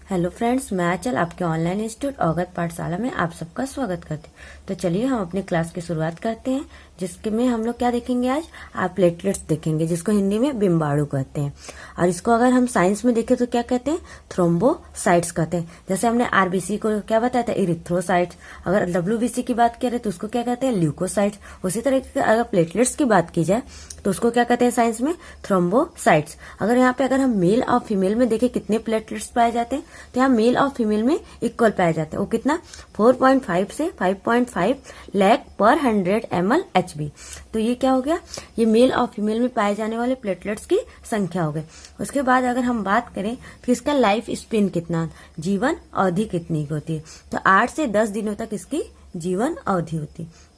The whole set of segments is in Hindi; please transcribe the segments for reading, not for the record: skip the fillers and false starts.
हेलो फ्रेंड्स, मैं आंचल आपके ऑनलाइन इंस्टीट्यूट अवगत पाठशाला में आप सबका स्वागत करते हैं। तो चलिए हम अपनी क्लास की शुरुआत करते हैं, जिसके में हम लोग क्या देखेंगे आज। आप प्लेटलेट्स देखेंगे, जिसको हिंदी में बिम्बाणु कहते हैं, और इसको अगर हम साइंस में देखें तो क्या कहते हैं, थ्रोम्बोसाइट्स कहते हैं। जैसे हमने आरबीसी को क्या बताया था, इरिथ्रोसाइट्स। अगर डब्ल्यूबीसी की बात करें तो उसको क्या कहते हैं, ल्यूकोसाइट्स। उसी तरह से अगर प्लेटलेट्स की बात की जाए तो उसको क्या कहते हैं साइंस में, थ्रोम्बोसाइट्स। अगर यहाँ पे अगर हम मेल और फीमेल में देखें कितने प्लेटलेट्स पाए जाते हैं, तो यहाँ मेल और फीमेल में इक्वल पाए जाते हैं। वो कितना, 4.5 से 5.5 लाख पर 100 ml HB। तो ये क्या हो गया, ये मेल और फीमेल में पाए जाने वाले प्लेटलेट्स की संख्या हो गई। उसके बाद अगर हम बात करें तो इसका लाइफ स्पेन कितना, जीवन अवधि कितनी होती है, तो 8 से 10 दिनों तक इसकी जीवन अवधि होती है।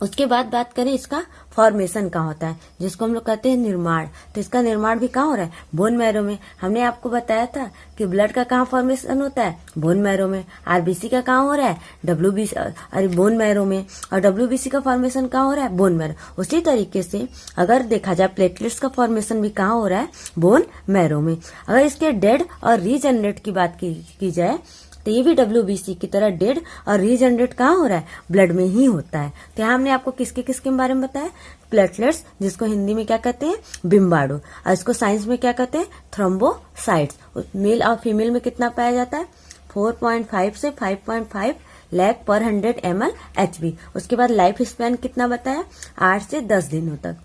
उसके बाद बात करें इसका फॉर्मेशन कहाँ होता है, जिसको हम लोग कहते हैं निर्माण। तो इसका निर्माण भी कहाँ हो रहा है, बोन मैरो में। हमने आपको बताया था कि ब्लड का कहाँ फॉर्मेशन होता है, बोन मैरो में। आरबीसी का कहाँ हो रहा है, डब्ल्यूबीसी बोन मैरो में। और डब्ल्यूबीसी का फॉर्मेशन कहाँ हो रहा है, बोन मैरो। उसी तरीके से अगर देखा जाए प्लेटलेट्स का फॉर्मेशन भी कहाँ हो रहा है, बोन मैरो में। अगर इसके डेड और रीजनरेट की बात की जाए तो ये भी डब्ल्यूबीसी की तरह डेड और रीजनरेट कहाँ हो रहा है, ब्लड में ही होता है। तो यहाँ हमने आपको किसके किसके बारे में बताया, प्लेटलेट्स, जिसको हिंदी में क्या कहते हैं, बिम्बाणु, और इसको साइंस में क्या कहते हैं, थ्रोम्बोसाइट्स। मेल और फीमेल में कितना पाया जाता है, 4.5 से 5.5 लाख पर 100 ml HB। उसके बाद लाइफ स्पैन कितना बताया, 8 से 10 दिनों तक।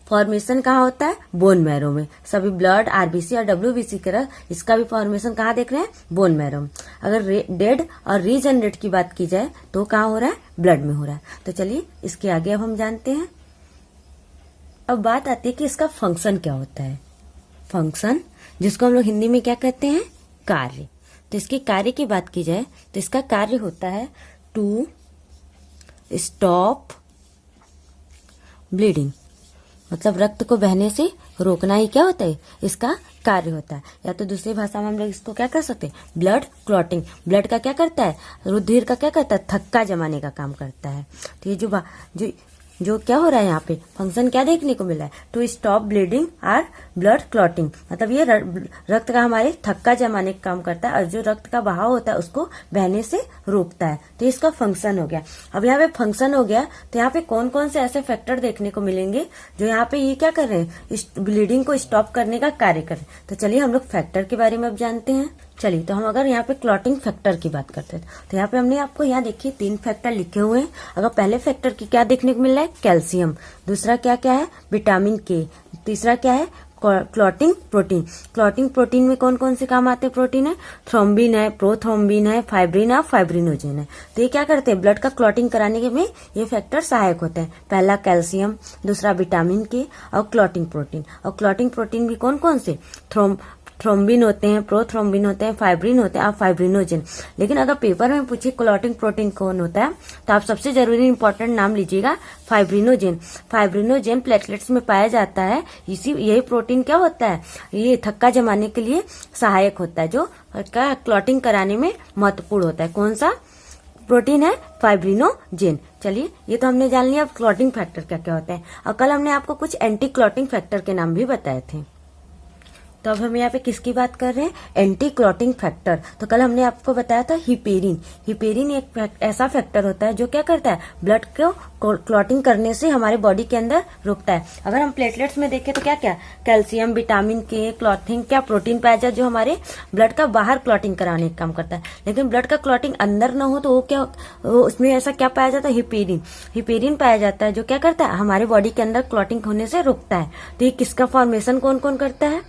फॉर्मेशन कहाँ होता है, बोन मैरो में। सभी ब्लड, आरबीसी और डब्ल्यूबीसी की तरह इसका भी फॉर्मेशन कहाँ देख रहे हैं, बोन मैरो में। अगर डेड और रीजनरेट की बात की जाए तो कहाँ हो रहा है, ब्लड में हो रहा है। तो चलिए इसके आगे अब हम जानते हैं। अब बात आती है कि इसका फंक्शन क्या होता है। फंक्शन, जिसको हम लोग हिंदी में क्या कहते हैं, कार्य। तो इसके कार्य की बात की जाए तो इसका कार्य होता है टू स्टॉप ब्लीडिंग, मतलब रक्त को बहने से रोकना ही क्या होता है, इसका कार्य होता है। या तो दूसरी भाषा में हम लोग इसको क्या कर सकते हैं, ब्लड क्लॉटिंग। ब्लड का क्या करता है, रुधिर का क्या करता है, थक्का जमाने का काम करता है। तो ये जो क्या हो रहा है यहाँ पे, फंक्शन क्या देखने को मिला है, टू स्टॉप ब्लीडिंग और ब्लड क्लॉटिंग। मतलब ये रक्त का हमारे थक्का जमाने का काम करता है, और जो रक्त का बहाव होता है उसको बहने से रोकता है। तो इसका फंक्शन हो गया। अब यहाँ पे फंक्शन हो गया, तो यहाँ पे कौन कौन से ऐसे फैक्टर देखने को मिलेंगे जो यहाँ पे ये क्या कर रहे हैं, ब्लीडिंग को स्टॉप करने का कार्य कर रहे हैं। तो चलिए हम लोग फैक्टर के बारे में अब जानते हैं। चलिए, तो हम अगर यहाँ पे क्लॉटिंग फैक्टर की बात करते हैं तो यहाँ पे हमने आपको यहाँ देखिए 3 फैक्टर लिखे हुए हैं। अगर पहले फैक्टर की क्या देखने को मिल रहा है, कैल्शियम। दूसरा क्या क्या है, विटामिन के। तीसरा क्या है, क्लॉटिंग प्रोटीन। क्लॉटिंग प्रोटीन में कौन कौन से काम आते हैं प्रोटीन है, थ्रोम्बिन है, प्रोथ्रोम्बिन है, फाइब्रिन है, फाइब्रिनोजेन है। तो ये क्या करते हैं, ब्लड का क्लॉटिंग कराने के में ये फैक्टर सहायक होते हैं। पहला कैल्शियम, दूसरा विटामिन के, और क्लॉटिंग प्रोटीन। और क्लॉटिंग प्रोटीन भी कौन कौन से, थ्रोम्बिन होते हैं, प्रोथ्रोम्बिन होते हैं, फाइब्रिन होते हैं और फाइब्रिनोजेन। लेकिन अगर पेपर में पूछे क्लॉटिंग प्रोटीन कौन होता है, तो आप सबसे जरूरी इंपॉर्टेंट नाम लीजिएगा, फाइब्रिनोजेन। फाइब्रिनोजेन प्लेटलेट्स में पाया जाता है। यही प्रोटीन क्या होता है, ये थक्का जमाने के लिए सहायक होता है, जो क्लॉटिंग कराने में महत्वपूर्ण होता है। कौन सा प्रोटीन है, फाइब्रिनोजेन। चलिए, ये तो हमने जान लिया अब क्लॉटिंग फैक्टर क्या क्या होता है। और कल हमने आपको कुछ एंटी क्लॉटिंग फैक्टर के नाम भी बताए थे। तो अब हम यहाँ पे किसकी बात कर रहे हैं, एंटी क्लॉटिंग फैक्टर। तो कल हमने आपको बताया था हिपेरिन। हिपेरिन एक ऐसा फैक्टर होता है जो क्या करता है, ब्लड को क्लॉटिंग करने से हमारे बॉडी के अंदर रोकता है। अगर हम प्लेटलेट्स में देखें तो क्या क्या, कैल्शियम, विटामिन के, क्लॉटिंग क्या प्रोटीन पाया जाए जो हमारे ब्लड का बाहर क्लॉटिंग कराने का काम करता है। लेकिन ब्लड का क्लॉटिंग अंदर न हो तो वो क्या, उसमें ऐसा क्या पाया जाता है, हिपेरिन। हिपेरिन पाया जाता है जो क्या करता है, हमारे बॉडी के अंदर क्लॉटिंग होने से रोकता है। तो ये किसका फॉर्मेशन कौन कौन करता है,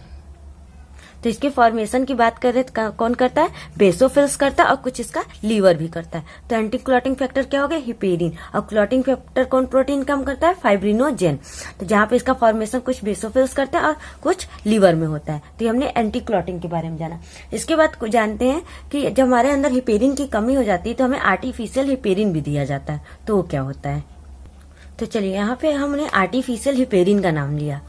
तो इसके फॉर्मेशन की बात करें तो कौन करता है, बेसोफिल्स करता है, और कुछ इसका लीवर भी करता है। तो एंटी क्लॉटिंग फैक्टर क्या हो गया, हिपेरिन। और क्लॉटिंग फैक्टर कौन प्रोटीन काम करता है, फाइब्रिनोजेन। तो जहां पे इसका फॉर्मेशन कुछ बेसोफिल्स करता है और कुछ लीवर में होता है। तो ये हमने एंटी क्लॉटिंग के बारे में जाना। इसके बाद जानते हैं कि जब हमारे अंदर हिपेरिन की कमी हो जाती है तो हमें आर्टिफिशियल हिपेरिन भी दिया जाता है। तो वो क्या होता है, तो चलिए यहाँ पे हमने आर्टिफिशियल हिपेरिन का नाम लिया।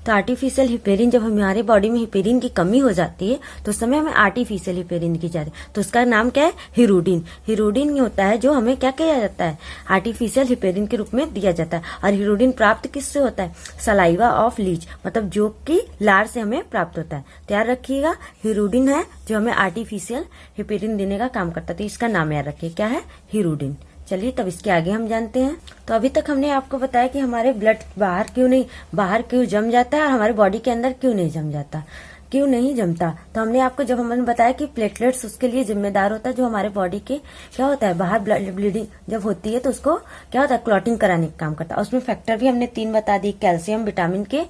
तो आर्टिफिशियल हिपेरिन, जब हमारे बॉडी में हिपेरिन की कमी हो जाती है तो उस समय हमें आर्टिफिशियल हिपेरिन की जाती है। तो उसका नाम क्या है? हिरुडिन। हिरुडिन होता है जो हमें क्या किया जाता है? आर्टिफिशियल हिपेरिन के रूप में दिया जाता है। और हिरुडिन प्राप्त किससे होता है? सलाइवा ऑफ लीच, मतलब जोक की लार से हमें प्राप्त होता है। तैयार रखिएगा, हिरुडिन है जो हमें आर्टिफिशियल हिपेरिन देने का काम करता है। तो इसका नाम याद रखिए, क्या है? हिरुडिन। चलिए तब इसके आगे हम जानते हैं। तो अभी तक हमने आपको बताया कि हमारे ब्लड बाहर क्यों जम जाता है और हमारे बॉडी के अंदर क्यों नहीं जम जाता, क्यों नहीं जमता। तो हमने आपको जब हमने बताया कि प्लेटलेट्स उसके लिए जिम्मेदार होता है, जो हमारे बॉडी के क्या होता है, बाहर ब्लड ब्लीडिंग जब होती है तो उसको क्या होता है? क्लॉटिंग कराने का काम करता है। उसमें फैक्टर भी हमने 3 बता दी, कैल्शियम, विटामिन के।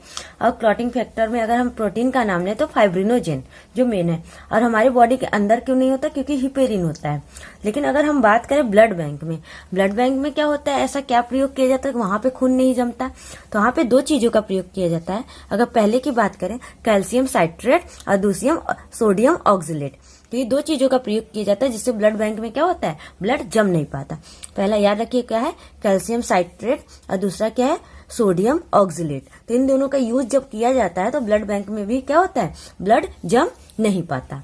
और क्लॉटिंग फैक्टर में अगर हम प्रोटीन का नाम लें तो फाइब्रिनोजेन जो मेन है। और हमारे बॉडी के अंदर क्यों नहीं होता? क्योंकि हिपेरिन होता है। लेकिन अगर हम बात करें ब्लड बैंक में क्या होता है? ऐसा क्या प्रयोग किया जाता है? वहां पे खून नहीं जमता। तो वहां पे 2 चीजों का प्रयोग किया जाता है। अगर पहले की बात करें, कैल्शियम साइट्रेट और दूसरी सोडियम ऑक्सिलेट। तो ये 2 चीजों का प्रयोग किया जाता है जिससे ब्लड बैंक में क्या होता है? ब्लड जम नहीं पाता। पहला याद रखिए क्या है? कैल्शियम साइट्रेट और दूसरा क्या है? Sodium oxalate. तो इन दोनों का यूज जब किया जाता है तो ब्लड बैंक में भी क्या होता है? ब्लड जम नहीं पाता।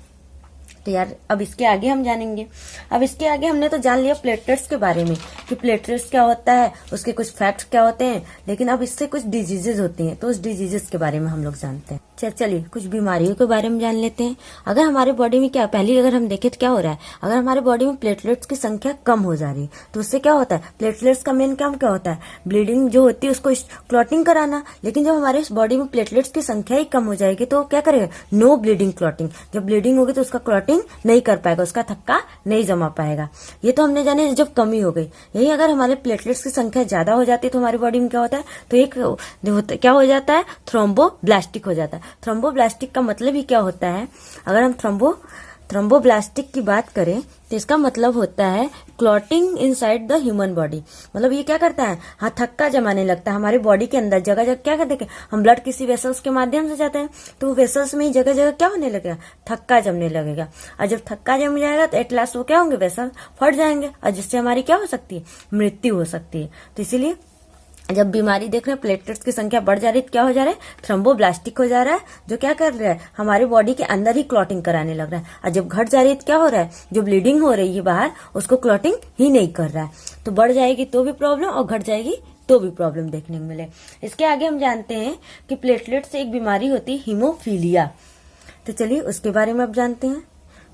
तो यार अब इसके आगे हम जानेंगे। अब इसके आगे हमने तो जान लिया प्लेटलेट्स के बारे में कि प्लेटलेट्स क्या होता है, उसके कुछ फैक्ट्स क्या होते हैं। लेकिन अब इससे कुछ डिजीजेज होती हैं, तो उस डिजीजेस के बारे में हम लोग जानते हैं। चलिए कुछ बीमारियों के बारे में जान लेते हैं। अगर हमारे बॉडी में क्या, पहले अगर हम देखें तो क्या हो रहा है? अगर हमारे बॉडी में प्लेटलेट्स की संख्या कम हो जा रही है तो उससे क्या होता है? प्लेटलेट्स का मेन काम क्या होता है? ब्लीडिंग जो होती है उसको क्लॉटिंग कराना। लेकिन जब हमारे बॉडी में प्लेटलेट्स की संख्या ही कम हो जाएगी तो क्या करेगा? No bleeding clotting. जब ब्लीडिंग होगी तो उसका क्लॉटिंग नहीं कर पाएगा, उसका थक्का नहीं जमा पाएगा। ये तो हमने जाने जब कमी हो गई। यही अगर हमारे प्लेटलेट्स की संख्या ज्यादा हो जाती है तो हमारी बॉडी में क्या होता है? तो एक क्या हो जाता है? थ्रोम्बोब्लास्टिक हो जाता है। थ्रोम्बोब्लास्टिक का मतलब ही क्या होता है? अगर हम थ्रोम्बोब्लास्टिक की बात करें तो इसका मतलब होता है clotting inside the human body. मतलब ये क्या करता है? हाँ, थक्का जमाने लगता है हमारे बॉडी के अंदर। जगह जगह क्या करते हैं? हम ब्लड किसी वेसल्स के माध्यम से जाते हैं तो वेसल्स में ही जगह जगह क्या होने लगेगा? थक्का जमने लगेगा। और जब थक्का जम जाएगा तो एट लास्ट वो क्या होंगे? वेसल फट जाएंगे और जिससे हमारी क्या हो सकती है? मृत्यु हो सकती है। तो इसीलिए जब बीमारी देख रहे हैं प्लेटलेट्स की संख्या बढ़ जा रही है तो क्या हो जा रहा है? थ्रोम्बोब्लास्टिक हो जा रहा है, जो क्या कर रहा है? हमारे बॉडी के अंदर ही क्लॉटिंग कराने लग रहा है। और जब घट जा रही है तो क्या हो रहा है? जो ब्लीडिंग हो रही है बाहर उसको क्लॉटिंग ही नहीं कर रहा है। तो बढ़ जाएगी तो भी प्रॉब्लम और घट जाएगी तो भी प्रॉब्लम देखने को मिले। इसके आगे हम जानते हैं कि प्लेटलेट से एक बीमारी होती है हीमोफीलिया। तो चलिए उसके बारे में अब जानते हैं।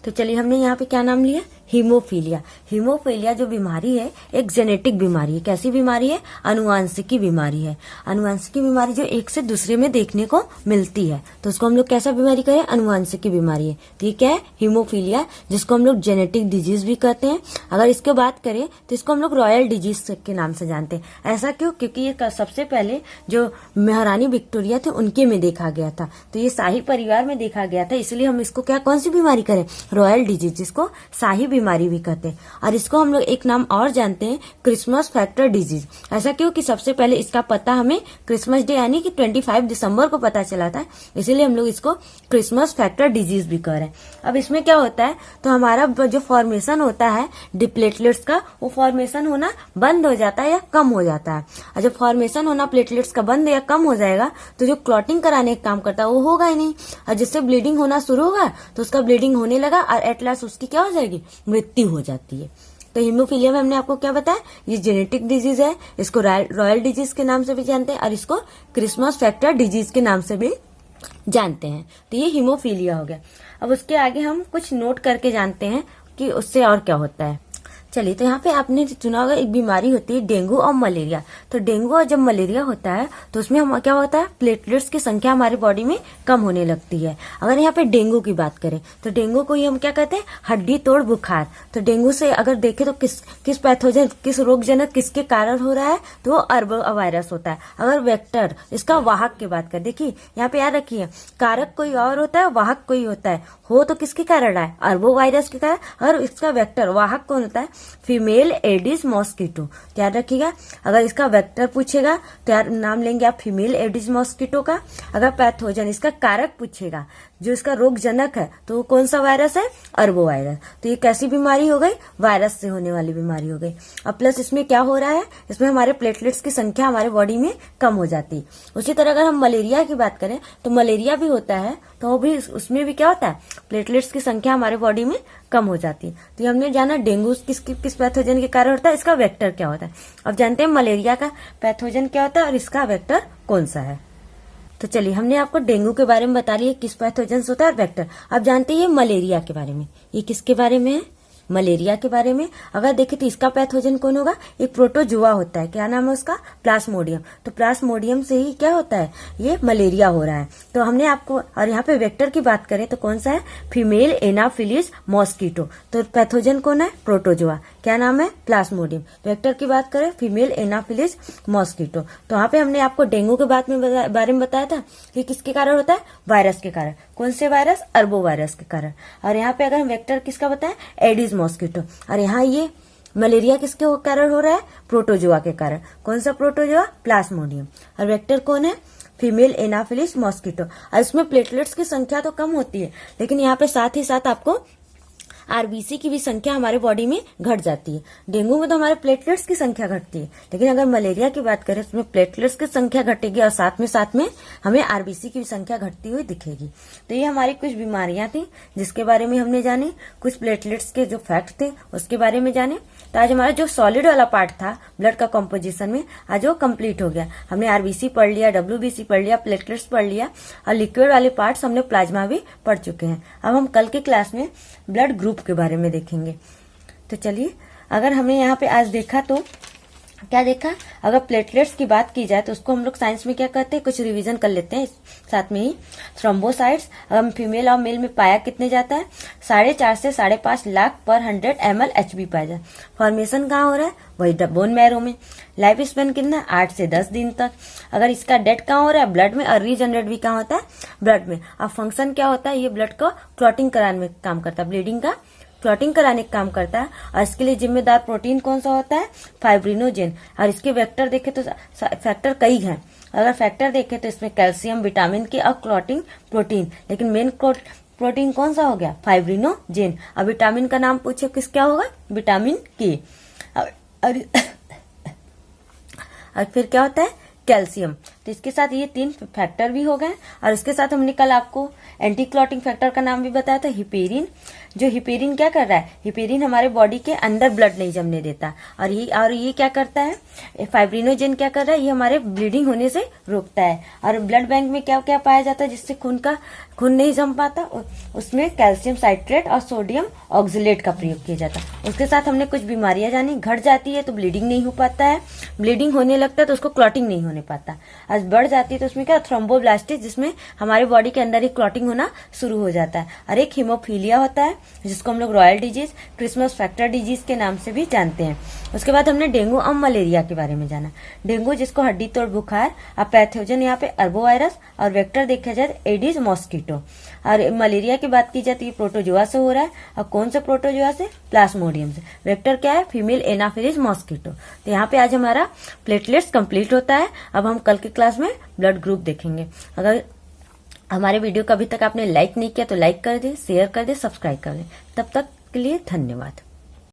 तो चलिए हमने यहाँ पे क्या नाम लिया? हीमोफीलिया। हीमोफीलिया जो बीमारी है एक जेनेटिक बीमारी है। कैसी बीमारी है? अनुवांशिकी बीमारी है। अनुवांशिकी बीमारी जो एक से दूसरे में देखने को मिलती है तो उसको हम लोग कैसा बीमारी कहें? अनुवांशिकी बीमारी है। ठीक है, हीमोफीलिया, जिसको हम लोग जेनेटिक डिजीज भी कहते हैं। अगर इसके बात करें तो इसको हम लोग रॉयल डिजीज के नाम से जानते हैं। ऐसा क्यों? क्योंकि ये सबसे पहले जो महारानी विक्टोरिया थे उनके में देखा गया था। तो ये शाही परिवार में देखा गया था, इसलिए हम इसको क्या, कौन सी बीमारी करें? रॉयल डिजीज, जिसको शाही बीमारी भी कहते हैं। और इसको हम लोग एक नाम और जानते हैं, क्रिसमस फैक्टर डिजीज। ऐसा क्यों? कि सबसे पहले इसका पता हमें क्रिसमस डे यानी कि 25 दिसंबर को पता चला था, इसीलिए हम लोग इसको क्रिसमस फैक्टर डिजीज भी कह रहे हैं। अब इसमें क्या होता है? तो हमारा जो फॉर्मेशन होता है प्लेटलेट्स का, वो फॉर्मेशन होना बंद हो जाता है या कम हो जाता है। और जब फॉर्मेशन होना प्लेटलेट्स का बंद या कम हो जाएगा तो जो क्लॉटिंग कराने का काम करता है वो होगा ही नहीं। और जिससे ब्लीडिंग होना शुरू होगा तो उसका ब्लीडिंग होने लगा और एट लास्ट उसकी क्या हो जाएगी? मृत्यु हो जाती है। तो हीमोफीलिया में हमने आपको क्या बताया? ये जेनेटिक डिजीज है, इसको रॉयल डिजीज के नाम से भी जानते हैं और इसको क्रिसमस फैक्टर डिजीज के नाम से भी जानते हैं। तो ये हीमोफीलिया हो गया। अब उसके आगे हम कुछ नोट करके जानते हैं कि उससे और क्या होता है। चलिए, तो यहाँ पे आपने चुना होगा एक बीमारी होती है डेंगू और मलेरिया। तो डेंगू और जब मलेरिया होता है तो उसमें हम क्या होता है? प्लेटलेट्स की संख्या हमारी बॉडी में कम होने लगती है। अगर यहाँ पे डेंगू की बात करें तो डेंगू को ही हम क्या कहते हैं? हड्डी तोड़ बुखार। तो डेंगू से अगर देखें तो किस पैथोजन, किस रोगजनक किसके कारण हो रहा है? तो वो अर्बो वायरस होता है। अगर वेक्टर, इसका वाहक की बात करें, देखिए यहाँ पे याद रखिए, कारक कोई और होता है, वाहक कोई होता है। हो तो किसके कारण है? अर्बो वायरस के कारण। और इसका वेक्टर, वाहक कौन होता है? Female Aedes mosquito. याद रखिएगा, अगर इसका वेक्टर पूछेगा तो यार नाम लेंगे आप फीमेल एडिस मॉस्किटो का। अगर पैथोजन, इसका कारक पूछेगा जो इसका रोग जनक है तो वो कौन सा वायरस है, अर्बो वायरस। तो ये कैसी बीमारी हो गई, वायरस से होने वाली बीमारी हो गई। अब प्लस इसमें क्या हो रहा है, इसमें हमारे प्लेटलेट्स की संख्या हमारे बॉडी में कम हो जाती है। उसी तरह अगर हम मलेरिया की बात करें तो मलेरिया भी होता है, तो वो भी उसमें भी क्या होता है, प्लेटलेट्स की संख्या हमारे बॉडी में कम हो जाती है। तो ये हमने जाना डेंगू किस पैथोजन के कारण होता है, इसका वेक्टर क्या होता है। अब जानते हैं मलेरिया का पैथोजन क्या होता है और इसका वेक्टर कौन सा है। तो चलिए, हमने आपको डेंगू के बारे में बता लिया किस पैथोजन होता है और वेक्टर। अब जानते हैं ये मलेरिया के बारे में, ये किसके बारे में है, मलेरिया के बारे में। अगर देखें तो इसका पैथोजन कौन होगा, एक प्रोटोजुआ होता है। क्या नाम है उसका, प्लाज्मोडियम। तो प्लाज्मोडियम से ही क्या होता है, ये मलेरिया हो रहा है। तो हमने आपको, और यहाँ पे वेक्टर की बात करें तो कौन सा है, फीमेल एनाफिलिस मॉस्किटो। तो पैथोजन कौन है, प्रोटोजुआ। क्या नाम है, प्लाज्मोडियम। वेक्टर की बात करें, फीमेल एनाफिलिस मॉस्किटो। तो यहाँ पे हमने आपको डेंगू के बारे में बताया था कि किसके कारण होता है, वायरस के कारण। कौन से वायरस, अर्बो वायरस के कारण। और यहाँ पे अगर हम वेक्टर किसका बताएं, एडिस मॉस्किटो। और यहाँ ये मलेरिया किसके कारण हो रहा है, प्रोटोजुआ के कारण। कौन सा प्रोटोजुआ, प्लाज्मोडियम। और वेक्टर कौन है, फीमेल एनाफिलिस मॉस्किटो। और इसमें प्लेटलेट्स की संख्या तो कम होती है, लेकिन यहाँ पे साथ ही साथ आपको आरबीसी की भी संख्या हमारे बॉडी में घट जाती है। डेंगू में तो हमारे प्लेटलेट्स की संख्या घटती है, लेकिन अगर मलेरिया की बात करें उसमें प्लेटलेट्स की संख्या घटेगी और साथ में हमें आरबीसी की भी संख्या घटती हुई दिखेगी। तो ये हमारी कुछ बीमारियां थी जिसके बारे में हमने जाने, कुछ प्लेटलेट्स के जो फैक्ट थे उसके बारे में जाने। तो आज हमारा जो सॉलिड वाला पार्ट था ब्लड का कॉम्पोजिशन में, आज वो कंप्लीट हो गया। हमने आरबीसी पढ़ लिया, डब्ल्यूबीसी पढ़ लिया, प्लेटलेट्स पढ़ लिया और लिक्विड वाले पार्ट्स हमने प्लाज्मा भी पढ़ चुके हैं। अब हम कल की क्लास में ब्लड ग्रुप के बारे में देखेंगे। तो चलिए, अगर हमने यहाँ पे आज देखा तो क्या देखा, अगर प्लेटलेट्स की बात की जाए तो उसको हम लोग साइंस में क्या कहते हैं, कुछ रिवीजन कर लेते हैं साथ में ही। थ्रोम्बोसाइट्स अगर फीमेल और मेल में पाया कितने जाता है, 4.5 से 5.5 लाख पर 100 ml HB पाया जाए। फॉर्मेशन कहाँ हो रहा है, वही बोन मैरो में। लाइफ स्पेन कितना, 8 से 10 दिन तक। अगर इसका डेथ कहाँ हो रहा है, ब्लड में। और रीजनरेट भी कहाँ होता है, ब्लड में। अब फंक्शन क्या होता है, ये ब्लड को क्लॉटिंग कराने में काम करता है, ब्लीडिंग का क्लॉटिंग कराने का काम करता है। और इसके लिए जिम्मेदार प्रोटीन कौन सा होता है, फाइब्रिनोजेन। और इसके वेक्टर देखें तो फैक्टर कई हैं। अगर फैक्टर देखें तो इसमें कैल्शियम, विटामिन के और क्लॉटिंग प्रोटीन, लेकिन मेन प्रोटीन कौन सा हो गया, फाइब्रिनोजेन। और विटामिन का नाम पूछे किस क्या होगा, विटामिन के। और फिर क्या होता है, कैल्शियम। तो इसके साथ ये 3 फैक्टर भी हो गए। और इसके साथ हमने कल आपको एंटी क्लॉटिंग फैक्टर का नाम भी बताया था, हिपेरिन। जो हिपेरिन क्या कर रहा है, हिपेरिन हमारे बॉडी के अंदर ब्लड नहीं जमने देता। और ये क्या करता है, फाइब्रिनोजेन क्या कर रहा है, ये हमारे ब्लीडिंग होने से रोकता है। और ब्लड बैंक में क्या क्या पाया जाता है जिससे खून नहीं जम पाता, उसमें कैल्शियम साइट्रेट और सोडियम ऑक्सलेट का प्रयोग किया जाता है। उसके साथ हमने कुछ बीमारियां जानी, घट जाती है तो ब्लीडिंग नहीं हो पाता है, ब्लीडिंग होने लगता है तो उसको क्लॉटिंग नहीं होने पाता। आज बढ़ जाती है तो उसमें क्या, थ्रोम्बोब्लास्टिस, जिसमें हमारे बॉडी के अंदर ही क्लॉटिंग होना शुरू हो जाता है। और एक हीमोफीलिया होता है जिसको हम लोग royal disease, Christmas factor disease के नाम से भी जानते हैं। उसके बाद हमने डेंगू और मलेरिया के बारे में जाना। डेंगू जिसको हड्डी तोड़ बुखार, और पैथोजन यहाँ पे अर्बो वायरस, और वेक्टर देखा जाए एडिस मॉस्किटो। और मलेरिया की बात की जाए तो ये प्रोटोजुआ से हो रहा है। और कौन सा प्रोटोजुआ से, प्लाज्मोडियम से। वेक्टर क्या है, फीमेल एनाफिलिस मॉस्किटो। तो यहाँ पे आज हमारा प्लेटलेट्स कंप्लीट होता है। अब हम कल की क्लास में ब्लड ग्रुप देखेंगे। अगर हमारे वीडियो को अभी तक आपने लाइक नहीं किया तो लाइक कर दे, शेयर कर दे, सब्सक्राइब कर दे। तब तक के लिए धन्यवाद।